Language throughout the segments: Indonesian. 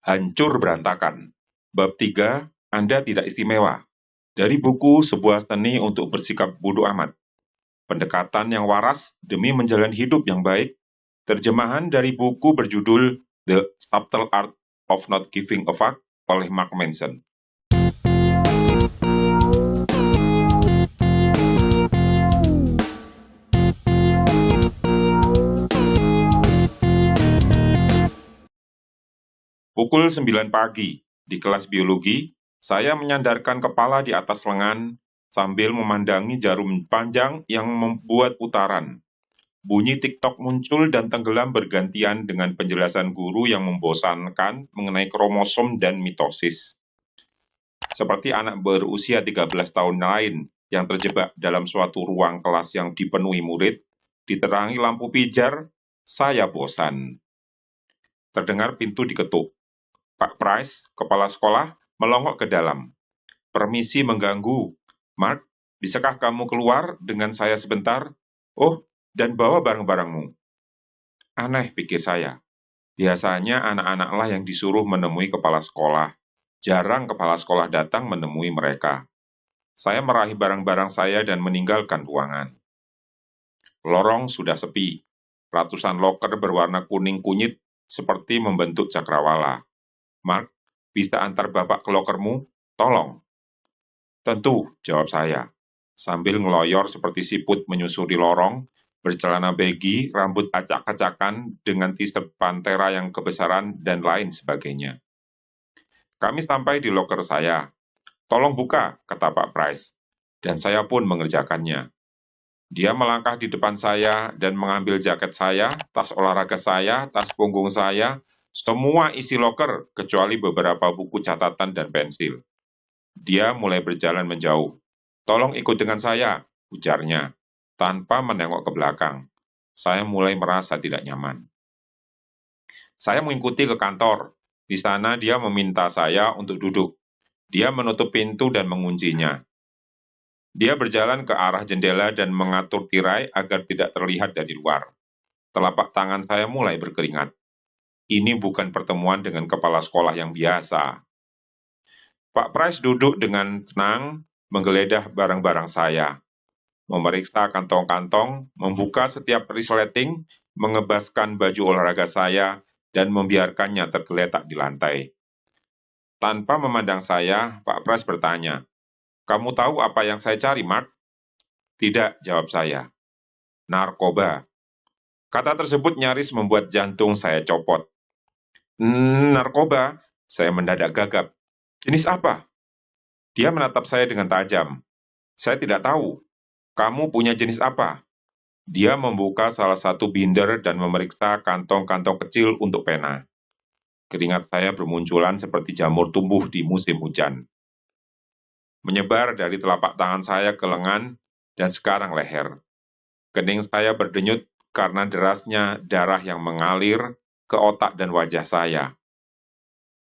Hancur berantakan. Bab 3, Anda tidak istimewa. Dari buku Sebuah Seni untuk Bersikap Bodoh Amat. Pendekatan yang waras demi menjalani hidup yang baik. Terjemahan dari buku berjudul The Subtle Art of Not Giving a Fuck oleh Mark Manson. Pukul 9 pagi, di kelas biologi, saya menyandarkan kepala di atas lengan sambil memandangi jarum panjang yang membuat putaran. Bunyi TikTok muncul dan tenggelam bergantian dengan penjelasan guru yang membosankan mengenai kromosom dan mitosis. Seperti anak berusia 13 tahun lain yang terjebak dalam suatu ruang kelas yang dipenuhi murid, diterangi lampu pijar, saya bosan. Terdengar pintu diketuk. Pak Price, kepala sekolah, melongok ke dalam. Permisi mengganggu. Mark, bisakah kamu keluar dengan saya sebentar? Oh, dan bawa barang-barangmu. Aneh, pikir saya. Biasanya anak-anaklah yang disuruh menemui kepala sekolah. Jarang kepala sekolah datang menemui mereka. Saya meraih barang-barang saya dan meninggalkan ruangan. Lorong sudah sepi. Ratusan loker berwarna kuning kunyit seperti membentuk cakrawala. Mark, bisa antar bapak ke lokermu? Tolong. Tentu, jawab saya. Sambil ngeloyor seperti siput menyusuri lorong, bercelana baggy, rambut acak-acakan dengan t-shirt Pantera yang kebesaran, dan lain sebagainya. Kami sampai di loker saya. Tolong buka, kata Pak Price. Dan saya pun mengerjakannya. Dia melangkah di depan saya dan mengambil jaket saya, tas olahraga saya, tas punggung saya, semua isi loker, kecuali beberapa buku catatan dan pensil. Dia mulai berjalan menjauh. Tolong ikut dengan saya, ujarnya, tanpa menengok ke belakang. Saya mulai merasa tidak nyaman. Saya mengikuti ke kantor. Di sana dia meminta saya untuk duduk. Dia menutup pintu dan menguncinya. Dia berjalan ke arah jendela dan mengatur tirai agar tidak terlihat dari luar. Telapak tangan saya mulai berkeringat. Ini bukan pertemuan dengan kepala sekolah yang biasa. Pak Price duduk dengan tenang, menggeledah barang-barang saya, memeriksa kantong-kantong, membuka setiap resleting, mengebaskan baju olahraga saya, dan membiarkannya tergeletak di lantai. Tanpa memandang saya, Pak Price bertanya, "Kamu tahu apa yang saya cari, Mark?" "Tidak," jawab saya. "Narkoba." Kata tersebut nyaris membuat jantung saya copot. Narkoba? Saya mendadak gagap. Jenis apa? Dia menatap saya dengan tajam. Saya tidak tahu. Kamu punya jenis apa? Dia membuka salah satu binder dan memeriksa kantong-kantong kecil untuk pena. Keringat saya bermunculan seperti jamur tumbuh di musim hujan. Menyebar dari telapak tangan saya ke lengan dan sekarang leher. Kening saya berdenyut karena derasnya darah yang mengalir ke otak dan wajah saya.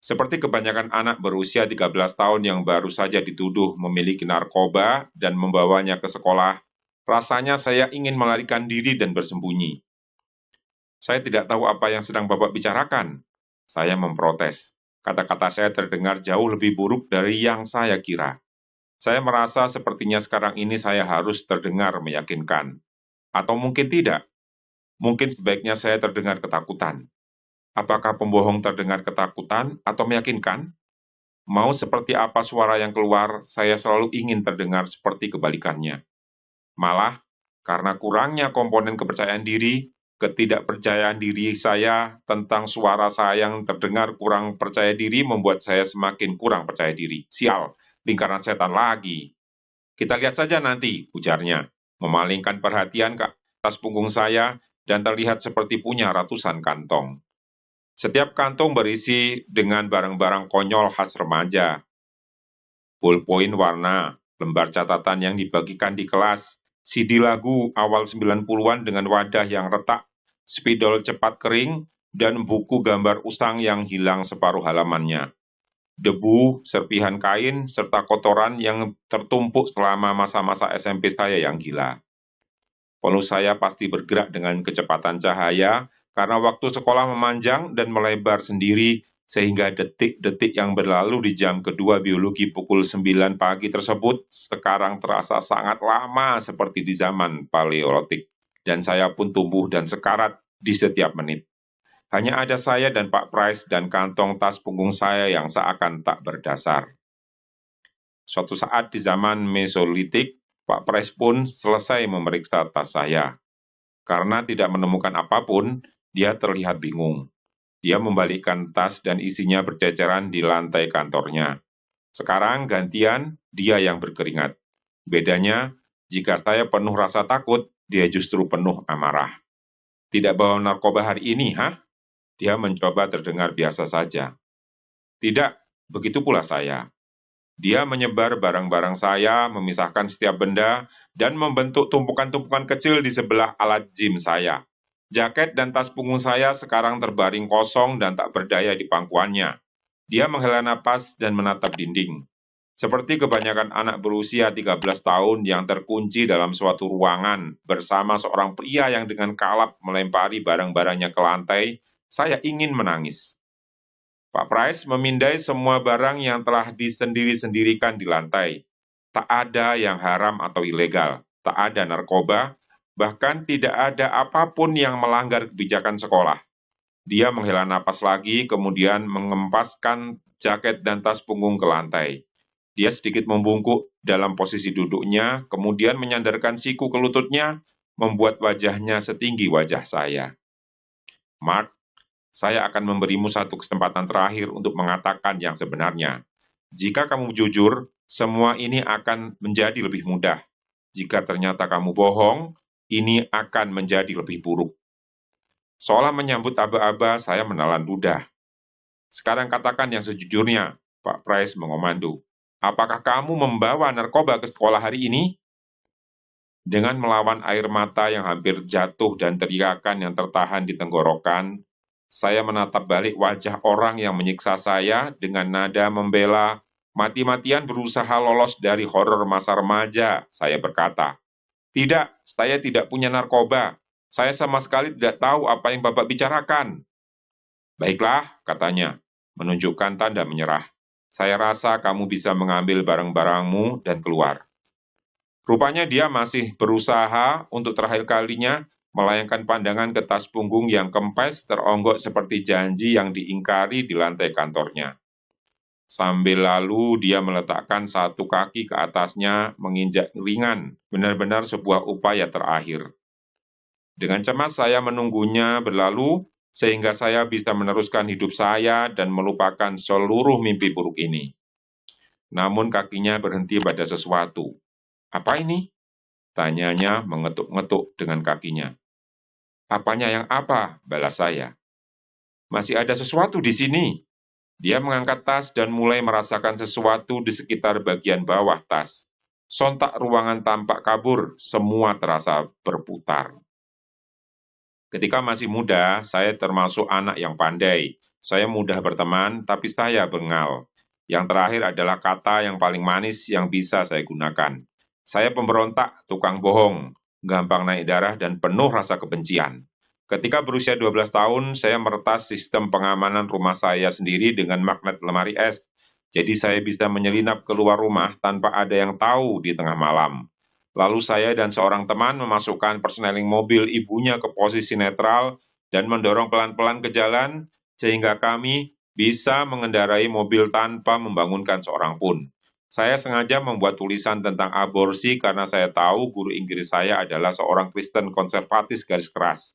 Seperti kebanyakan anak berusia 13 tahun yang baru saja dituduh memiliki narkoba dan membawanya ke sekolah, rasanya saya ingin melarikan diri dan bersembunyi. Saya tidak tahu apa yang sedang Bapak bicarakan. Saya memprotes. Kata-kata saya terdengar jauh lebih buruk dari yang saya kira. Saya merasa sepertinya sekarang ini saya harus terdengar meyakinkan. Atau mungkin tidak. Mungkin sebaiknya saya terdengar ketakutan. Apakah pembohong terdengar ketakutan atau meyakinkan? Mau seperti apa suara yang keluar, saya selalu ingin terdengar seperti kebalikannya. Malah, karena kurangnya komponen kepercayaan diri, ketidakpercayaan diri saya tentang suara saya yang terdengar kurang percaya diri membuat saya semakin kurang percaya diri. Sial, lingkaran setan lagi. Kita lihat saja nanti, ujarnya, memalingkan perhatian ke atas punggung saya dan terlihat seperti punya ratusan kantong. Setiap kantong berisi dengan barang-barang konyol khas remaja. Ballpoint warna, lembar catatan yang dibagikan di kelas, CD lagu awal 90-an dengan wadah yang retak, spidol cepat kering, dan buku gambar usang yang hilang separuh halamannya. Debu, serpihan kain, serta kotoran yang tertumpuk selama masa-masa SMP saya yang gila. Polos saya pasti bergerak dengan kecepatan cahaya, karena waktu sekolah memanjang dan melebar sendiri sehingga detik-detik yang berlalu di jam kedua biologi pukul 9 pagi tersebut sekarang terasa sangat lama seperti di zaman Paleolitik, dan saya pun tumbuh dan sekarat di setiap menit. Hanya ada saya dan Pak Price dan kantong tas punggung saya yang seakan tak berdasar. Suatu saat di zaman Mesolitik, Pak Price pun selesai memeriksa tas saya. Karena tidak menemukan apapun, dia terlihat bingung. Dia membalikkan tas dan isinya berceceran di lantai kantornya. Sekarang gantian, dia yang berkeringat. Bedanya, jika saya penuh rasa takut, dia justru penuh amarah. Tidak bawa narkoba hari ini, hah? Dia mencoba terdengar biasa saja. Tidak, begitu pula saya. Dia menyebar barang-barang saya, memisahkan setiap benda, dan membentuk tumpukan-tumpukan kecil di sebelah alat gym saya. Jaket dan tas punggung saya sekarang terbaring kosong dan tak berdaya di pangkuannya. Dia menghela napas dan menatap dinding. Seperti kebanyakan anak berusia 13 tahun yang terkunci dalam suatu ruangan bersama seorang pria yang dengan kalap melempari barang-barangnya ke lantai, saya ingin menangis. Pak Price memindai semua barang yang telah disendiri-sendirikan di lantai. Tak ada yang haram atau ilegal, tak ada narkoba, bahkan tidak ada apapun yang melanggar kebijakan sekolah. Dia menghela napas lagi, kemudian mengempaskan jaket dan tas punggung ke lantai. Dia sedikit membungkuk dalam posisi duduknya, kemudian menyandarkan siku ke lututnya, membuat wajahnya setinggi wajah saya. Mark, saya akan memberimu satu kesempatan terakhir untuk mengatakan yang sebenarnya. Jika kamu jujur, semua ini akan menjadi lebih mudah. Jika ternyata kamu bohong, ini akan menjadi lebih buruk. Seolah menyambut aba-aba, saya menelan ludah. Sekarang katakan yang sejujurnya, Pak Price mengomando. Apakah kamu membawa narkoba ke sekolah hari ini? Dengan melawan air mata yang hampir jatuh dan teriakan yang tertahan di tenggorokan, saya menatap balik wajah orang yang menyiksa saya dengan nada membela, mati-matian berusaha lolos dari horor masa remaja, saya berkata. Tidak, saya tidak punya narkoba. Saya sama sekali tidak tahu apa yang Bapak bicarakan. Baiklah, katanya, menunjukkan tanda menyerah. Saya rasa kamu bisa mengambil barang-barangmu dan keluar. Rupanya dia masih berusaha untuk terakhir kalinya melayangkan pandangan ke tas punggung yang kempes teronggok seperti janji yang diingkari di lantai kantornya. Sambil lalu dia meletakkan satu kaki ke atasnya menginjak ringan, benar-benar sebuah upaya terakhir. Dengan cemas saya menunggunya berlalu, sehingga saya bisa meneruskan hidup saya dan melupakan seluruh mimpi buruk ini. Namun kakinya berhenti pada sesuatu. Apa ini? Tanyanya mengetuk-ngetuk dengan kakinya. Apanya yang apa? Balas saya. Masih ada sesuatu di sini. Dia mengangkat tas dan mulai merasakan sesuatu di sekitar bagian bawah tas. Sontak ruangan tampak kabur, semua terasa berputar. Ketika masih muda, saya termasuk anak yang pandai. Saya mudah berteman, tapi saya bengal. Yang terakhir adalah kata yang paling manis yang bisa saya gunakan. Saya pemberontak, tukang bohong, gampang naik darah, dan penuh rasa kebencian. Ketika berusia 12 tahun, saya meretas sistem pengamanan rumah saya sendiri dengan magnet lemari es. Jadi saya bisa menyelinap keluar rumah tanpa ada yang tahu di tengah malam. Lalu saya dan seorang teman memasukkan persneling mobil ibunya ke posisi netral dan mendorong pelan-pelan ke jalan, sehingga kami bisa mengendarai mobil tanpa membangunkan seorang pun. Saya sengaja membuat tulisan tentang aborsi karena saya tahu guru Inggris saya adalah seorang Kristen konservatis garis keras.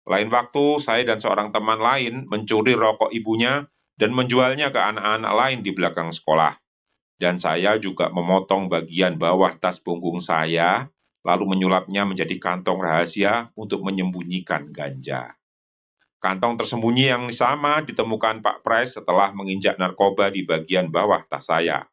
Lain waktu, saya dan seorang teman lain mencuri rokok ibunya dan menjualnya ke anak-anak lain di belakang sekolah. Dan saya juga memotong bagian bawah tas punggung saya, lalu menyulapnya menjadi kantong rahasia untuk menyembunyikan ganja. Kantong tersembunyi yang sama ditemukan Pak Price setelah menginjak narkoba di bagian bawah tas saya.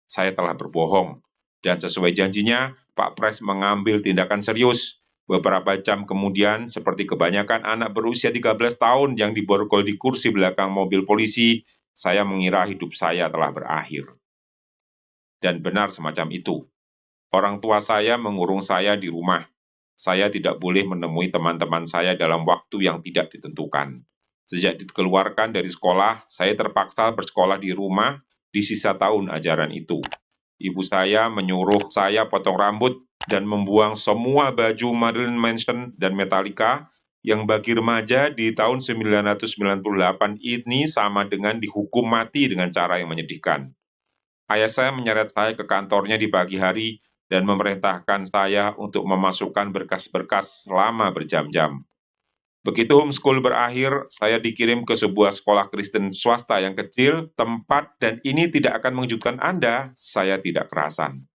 Saya telah berbohong, dan sesuai janjinya, Pak Price mengambil tindakan serius. Beberapa jam kemudian, seperti kebanyakan anak berusia 13 tahun yang diborgol di kursi belakang mobil polisi, saya mengira hidup saya telah berakhir. Dan benar semacam itu. Orang tua saya mengurung saya di rumah. Saya tidak boleh menemui teman-teman saya dalam waktu yang tidak ditentukan. Sejak dikeluarkan dari sekolah, saya terpaksa bersekolah di rumah di sisa tahun ajaran itu. Ibu saya menyuruh saya potong rambut dan membuang semua baju Marilyn Manson dan Metallica yang bagi remaja di tahun 1998 ini sama dengan dihukum mati dengan cara yang menyedihkan. Ayah saya menyeret saya ke kantornya di pagi hari dan memerintahkan saya untuk memasukkan berkas-berkas selama berjam-jam. Begitu homeschool berakhir, saya dikirim ke sebuah sekolah Kristen swasta yang kecil, tempat, dan ini tidak akan mengejutkan Anda, saya tidak kerasan.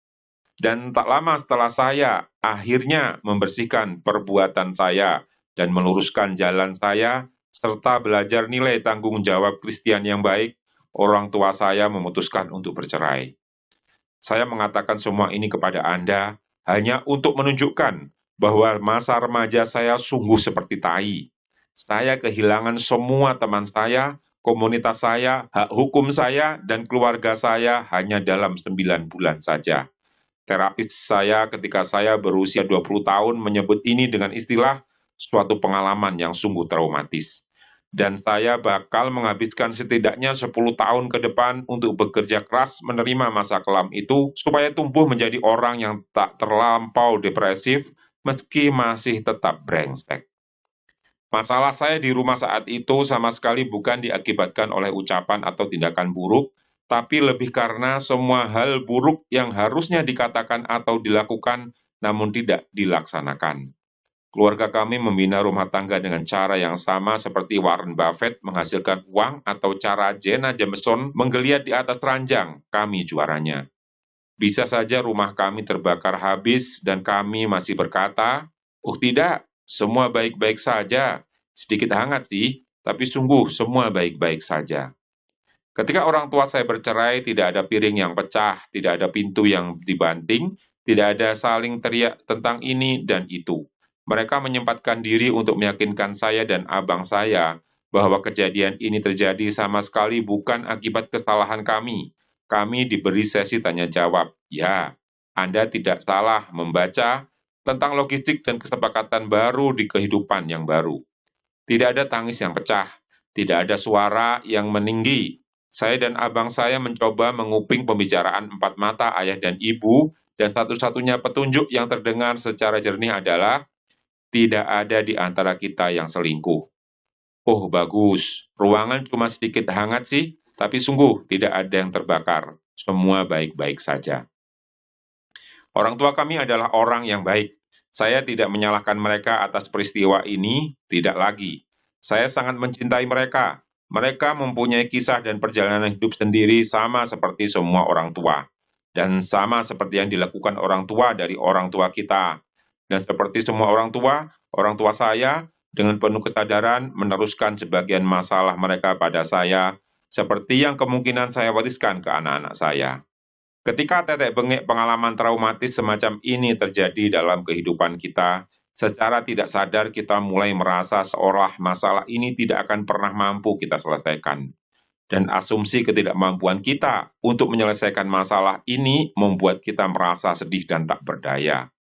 Dan tak lama setelah saya akhirnya membersihkan perbuatan saya dan meluruskan jalan saya, serta belajar nilai tanggung jawab Kristen yang baik, orang tua saya memutuskan untuk bercerai. Saya mengatakan semua ini kepada Anda hanya untuk menunjukkan bahwa masa remaja saya sungguh seperti tai. Saya kehilangan semua teman saya, komunitas saya, hak hukum saya, dan keluarga saya hanya dalam 9 bulan saja. Terapis saya ketika saya berusia 20 tahun menyebut ini dengan istilah suatu pengalaman yang sungguh traumatis. Dan saya bakal menghabiskan setidaknya 10 tahun ke depan untuk bekerja keras menerima masa kelam itu supaya tumbuh menjadi orang yang tak terlampau depresif meski masih tetap brengsek. Masalah saya di rumah saat itu sama sekali bukan diakibatkan oleh ucapan atau tindakan buruk, tapi lebih karena semua hal buruk yang harusnya dikatakan atau dilakukan namun tidak dilaksanakan. Keluarga kami membina rumah tangga dengan cara yang sama seperti Warren Buffett menghasilkan uang atau cara Jenna Jameson menggeliat di atas ranjang, kami juaranya. Bisa saja rumah kami terbakar habis dan kami masih berkata, "Oh tidak, semua baik-baik saja. Sedikit hangat sih, tapi sungguh semua baik-baik saja." Ketika orang tua saya bercerai, tidak ada piring yang pecah, tidak ada pintu yang dibanting, tidak ada saling teriak tentang ini dan itu. Mereka menyempatkan diri untuk meyakinkan saya dan abang saya bahwa kejadian ini terjadi sama sekali bukan akibat kesalahan kami. Kami diberi sesi tanya jawab. Ya, Anda tidak salah membaca tentang logistik dan kesepakatan baru di kehidupan yang baru. Tidak ada tangis yang pecah, tidak ada suara yang meninggi. Saya dan abang saya mencoba menguping pembicaraan empat mata ayah dan ibu, dan satu-satunya petunjuk yang terdengar secara jernih adalah tidak ada di antara kita yang selingkuh. Oh, bagus. Ruangan cuma sedikit hangat sih, tapi sungguh tidak ada yang terbakar. Semua baik-baik saja. Orang tua kami adalah orang yang baik. Saya tidak menyalahkan mereka atas peristiwa ini, tidak lagi. Saya sangat mencintai mereka. Mereka mempunyai kisah dan perjalanan hidup sendiri sama seperti semua orang tua. Dan sama seperti yang dilakukan orang tua dari orang tua kita. Dan seperti semua orang tua saya dengan penuh kesadaran meneruskan sebagian masalah mereka pada saya, seperti yang kemungkinan saya wariskan ke anak-anak saya. Ketika tetek bengek pengalaman traumatis semacam ini terjadi dalam kehidupan kita, secara tidak sadar kita mulai merasa seolah masalah ini tidak akan pernah mampu kita selesaikan. Dan asumsi ketidakmampuan kita untuk menyelesaikan masalah ini membuat kita merasa sedih dan tak berdaya.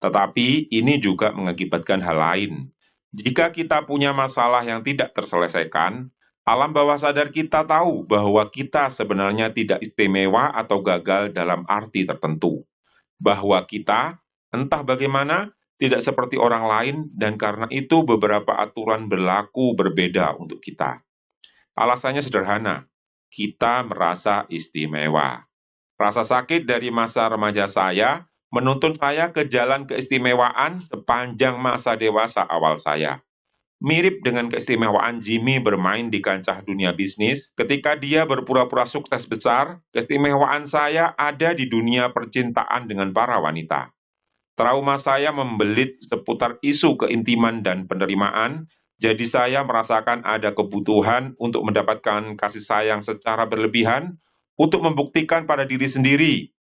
Tetapi ini juga mengakibatkan hal lain. Jika kita punya masalah yang tidak terselesaikan, alam bawah sadar kita tahu bahwa kita sebenarnya tidak istimewa atau gagal dalam arti tertentu. Bahwa kita, entah bagaimana, tidak seperti orang lain dan karena itu beberapa aturan berlaku berbeda untuk kita. Alasannya sederhana, kita merasa istimewa. Rasa sakit dari masa remaja saya menuntun saya ke jalan keistimewaan sepanjang masa dewasa awal saya. Mirip dengan keistimewaan Jimmy bermain di kancah dunia bisnis, ketika dia berpura-pura sukses besar, keistimewaan saya ada di dunia percintaan dengan para wanita. Trauma saya membelit seputar isu keintiman dan penerimaan, jadi saya merasakan ada kebutuhan untuk mendapatkan kasih sayang secara berlebihan, untuk membuktikan pada diri sendiri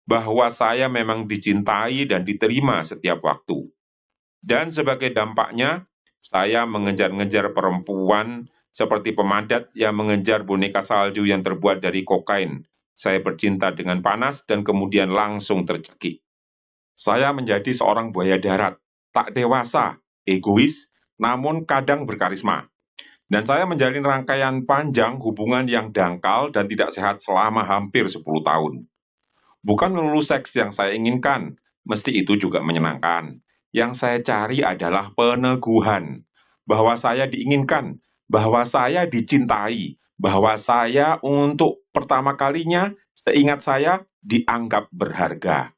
bahwa saya memang dicintai dan diterima setiap waktu. Dan sebagai dampaknya, saya mengejar-ngejar perempuan seperti pemadat yang mengejar boneka salju yang terbuat dari kokain. Saya bercinta dengan panas dan kemudian langsung tercekik. Saya menjadi seorang buaya darat, tak dewasa, egois, namun kadang berkarisma. Dan saya menjalin rangkaian panjang hubungan yang dangkal dan tidak sehat selama hampir 10 tahun. Bukan melulu seks yang saya inginkan, mesti itu juga menyenangkan. Yang saya cari adalah peneguhan, bahwa saya diinginkan, bahwa saya dicintai, bahwa saya untuk pertama kalinya, seingat saya, dianggap berharga.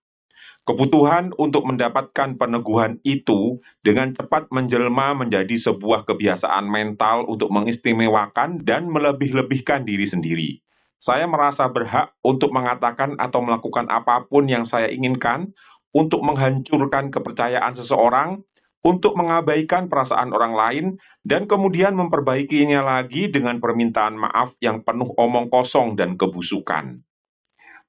Kebutuhan untuk mendapatkan peneguhan itu dengan cepat menjelma menjadi sebuah kebiasaan mental untuk mengistimewakan dan melebih-lebihkan diri sendiri. Saya merasa berhak untuk mengatakan atau melakukan apapun yang saya inginkan, untuk menghancurkan kepercayaan seseorang, untuk mengabaikan perasaan orang lain, dan kemudian memperbaikinya lagi dengan permintaan maaf yang penuh omong kosong dan kebusukan.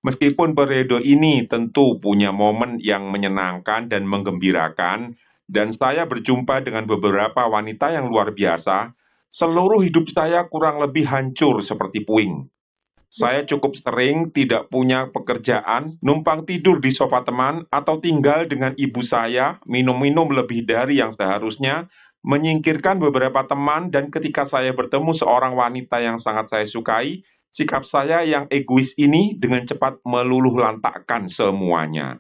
Meskipun periode ini tentu punya momen yang menyenangkan dan menggembirakan, dan saya berjumpa dengan beberapa wanita yang luar biasa, seluruh hidup saya kurang lebih hancur seperti puing. Saya cukup sering tidak punya pekerjaan, numpang tidur di sofa teman, atau tinggal dengan ibu saya, minum-minum lebih dari yang seharusnya, menyingkirkan beberapa teman, dan ketika saya bertemu seorang wanita yang sangat saya sukai, sikap saya yang egois ini dengan cepat meluluh lantakkan semuanya.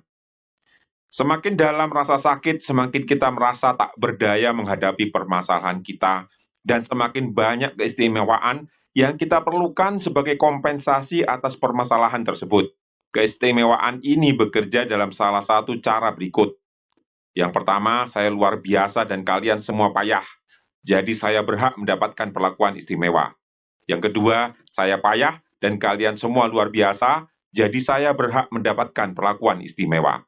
Semakin dalam rasa sakit, semakin kita merasa tak berdaya menghadapi permasalahan kita, dan semakin banyak keistimewaan yang kita perlukan sebagai kompensasi atas permasalahan tersebut. Keistimewaan ini bekerja dalam salah satu cara berikut. Yang pertama, saya luar biasa dan kalian semua payah. Jadi saya berhak mendapatkan perlakuan istimewa. Yang kedua, saya payah dan kalian semua luar biasa, jadi saya berhak mendapatkan perlakuan istimewa.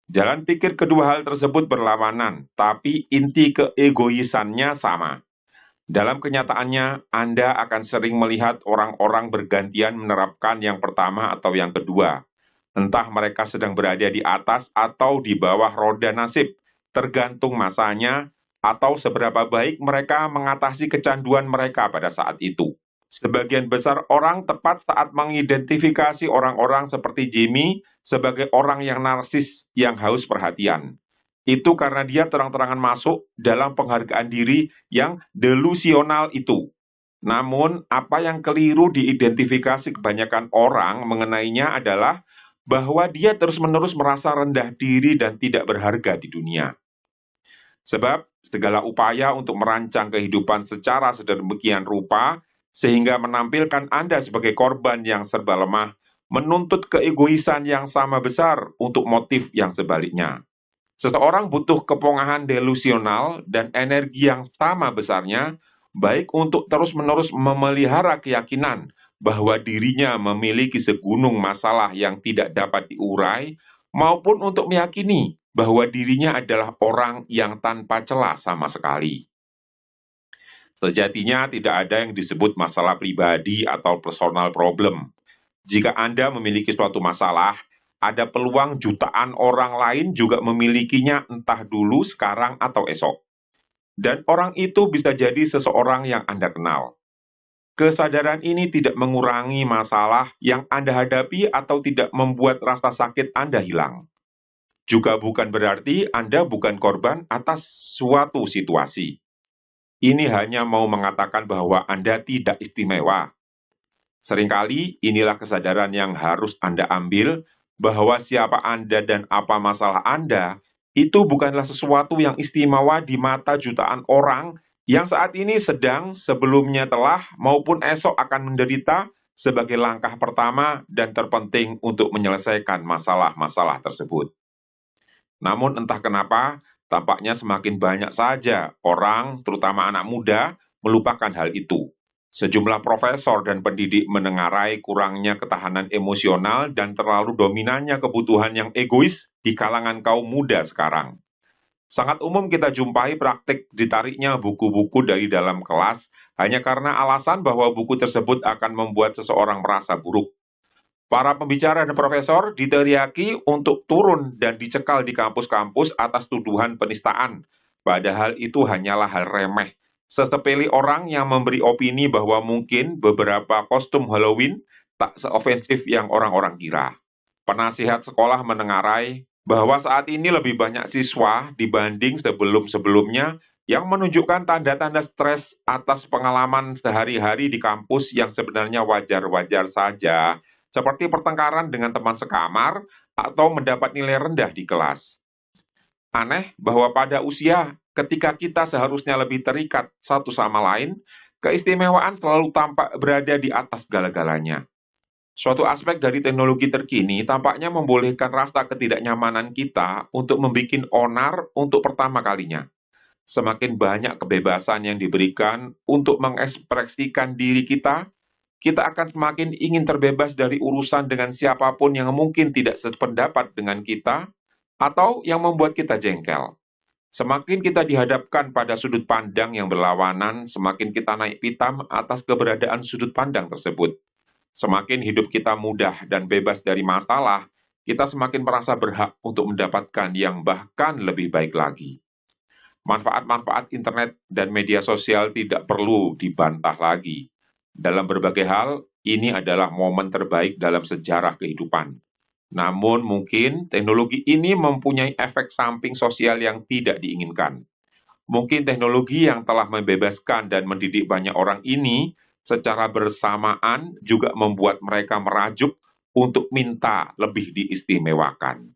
Jalan pikir kedua hal tersebut berlawanan, tapi inti keegoisannya sama. Dalam kenyataannya, Anda akan sering melihat orang-orang bergantian menerapkan yang pertama atau yang kedua. Entah mereka sedang berada di atas atau di bawah roda nasib, tergantung masanya atau seberapa baik mereka mengatasi kecanduan mereka pada saat itu. Sebagian besar orang tepat saat mengidentifikasi orang-orang seperti Jimmy sebagai orang yang narsis yang haus perhatian. Itu karena dia terang-terangan masuk dalam penghargaan diri yang delusional itu. Namun, apa yang keliru diidentifikasi kebanyakan orang mengenainya adalah bahwa dia terus-menerus merasa rendah diri dan tidak berharga di dunia. Sebab, segala upaya untuk merancang kehidupan secara sedemikian rupa, sehingga menampilkan Anda sebagai korban yang serba lemah, menuntut keegoisan yang sama besar untuk motif yang sebaliknya. Seseorang butuh kepongahan delusional dan energi yang sama besarnya, baik untuk terus-menerus memelihara keyakinan bahwa dirinya memiliki segunung masalah yang tidak dapat diurai, maupun untuk meyakini bahwa dirinya adalah orang yang tanpa celah sama sekali. Sejatinya tidak ada yang disebut masalah pribadi atau personal problem. Jika Anda memiliki suatu masalah, ada peluang jutaan orang lain juga memilikinya entah dulu, sekarang, atau esok. Dan orang itu bisa jadi seseorang yang Anda kenal. Kesadaran ini tidak mengurangi masalah yang Anda hadapi atau tidak membuat rasa sakit Anda hilang. Juga bukan berarti Anda bukan korban atas suatu situasi. Ini hanya mau mengatakan bahwa Anda tidak istimewa. Seringkali inilah kesadaran yang harus Anda ambil, bahwa siapa Anda dan apa masalah Anda, itu bukanlah sesuatu yang istimewa di mata jutaan orang yang saat ini sedang, sebelumnya telah, maupun esok akan menderita sebagai langkah pertama dan terpenting untuk menyelesaikan masalah-masalah tersebut. Namun entah kenapa, tampaknya semakin banyak saja orang, terutama anak muda, melupakan hal itu. Sejumlah profesor dan pendidik menengarai kurangnya ketahanan emosional dan terlalu dominannya kebutuhan yang egois di kalangan kaum muda sekarang. Sangat umum kita jumpai praktik ditariknya buku-buku dari dalam kelas hanya karena alasan bahwa buku tersebut akan membuat seseorang merasa buruk. Para pembicara dan profesor diteriaki untuk turun dan dicekal di kampus-kampus atas tuduhan penistaan. Padahal itu hanyalah hal remeh. Sesepele orang yang memberi opini bahwa mungkin beberapa kostum Halloween tak seofensif yang orang-orang kira. Penasihat sekolah menengarai bahwa saat ini lebih banyak siswa dibanding sebelum-sebelumnya yang menunjukkan tanda-tanda stres atas pengalaman sehari-hari di kampus yang sebenarnya wajar-wajar saja, seperti pertengkaran dengan teman sekamar atau mendapat nilai rendah di kelas. Aneh bahwa pada usia ketika kita seharusnya lebih terikat satu sama lain, keistimewaan selalu tampak berada di atas segala-galanya. Suatu aspek dari teknologi terkini tampaknya membolehkan rasa ketidaknyamanan kita untuk membuat onar untuk pertama kalinya. Semakin banyak kebebasan yang diberikan untuk mengekspresikan diri kita, kita akan semakin ingin terbebas dari urusan dengan siapapun yang mungkin tidak sependapat dengan kita atau yang membuat kita jengkel. Semakin kita dihadapkan pada sudut pandang yang berlawanan, semakin kita naik pitam atas keberadaan sudut pandang tersebut. Semakin hidup kita mudah dan bebas dari masalah, kita semakin merasa berhak untuk mendapatkan yang bahkan lebih baik lagi. Manfaat-manfaat internet dan media sosial tidak perlu dibantah lagi. Dalam berbagai hal, ini adalah momen terbaik dalam sejarah kehidupan. Namun mungkin teknologi ini mempunyai efek samping sosial yang tidak diinginkan. Mungkin teknologi yang telah membebaskan dan mendidik banyak orang ini secara bersamaan juga membuat mereka merajuk untuk minta lebih diistimewakan.